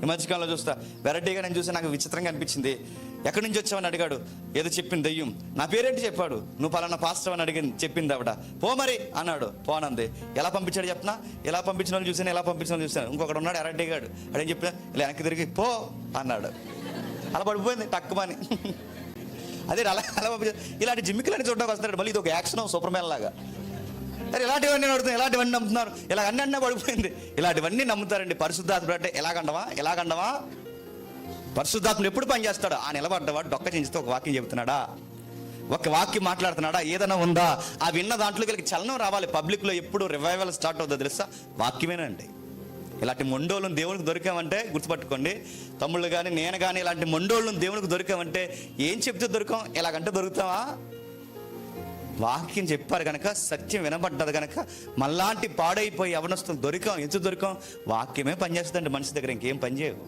ఈ మధ్యకాలంలో చూస్తా వెరైటీగా నేను చూసి నాకు విచిత్రంగా అనిపించింది. ఎక్కడి నుంచి వచ్చావని అడిగాడు, ఏదో చెప్పింది దెయ్యం. నా పేరేంటి చెప్పాడు, నువ్వు పలానా పాస్టర్ అని చెప్పింది ఆవిడ. పో మరి అన్నాడు, పోనంది. ఎలా పంపించాడు చెప్పనా, ఎలా పంపించిన వాళ్ళు చూసాను, ఎలా పంపించిన వాళ్ళు చూసాను. ఇంకొకడు ఉన్నాడు ఎరడ్డిగాడు, అడేం చెప్పినా ఇలా వెనక్కి తిరిగి పో అన్నాడు. అలా పడిపోయింది టక్కుమని. అదే అలా అలా పంపించాడు. ఇలాంటి జిమ్మికలని చూడడానికి వస్తున్నాడు, మళ్ళీ ఇది ఒక యాక్షన్ సూపర్ మ్యాన్ లాగా. అరే ఇలాంటివన్నీ నడుతున్నాయి, ఇలాంటివన్నీ నమ్ముతున్నారు, ఇలా అన్నీ పడిపోయింది. ఇలాంటివన్నీ నమ్ముతారండి. పరిశుద్ధాత్మ అంటే ఎలాగండవా పరిశుద్ధాత్మ ఎప్పుడు పనిచేస్తాడు? ఆ నిలబడ్డవాడు డొక్క చించితే ఒక వాక్యం చెబుతున్నాడా, ఒక వాక్యం మాట్లాడుతున్నాడా, ఏదైనా ఉందా? ఆ విన్న దాంట్లోకి వీళ్ళకి చలనం రావాలి. పబ్లిక్లో ఎప్పుడు రివైవల్ స్టార్ట్ అవుతుందో తెలుసా? వాక్యమేనండి. ఇలాంటి మొండోళ్ళను దేవునికి దొరికామంటే గుర్తుపట్టుకోండి తమ్ముళ్ళు కానీ నేను కానీ, ఇలాంటి మొండోళ్ళను దేవునికి దొరికామంటే ఏం చెప్తే దొరికాం? ఇలాగంటే దొరుకుతావా? వాక్యం చెప్పారు కనుక, సత్యం వినబడ్డది కనుక మళ్ళాంటి పాడైపోయి అవనస్తులు దొరికాం. ఎందుకు దొరికాం? వాక్యమే పనిచేస్తుందండి మనిషి దగ్గర, ఇంకేం పనిచేయవు.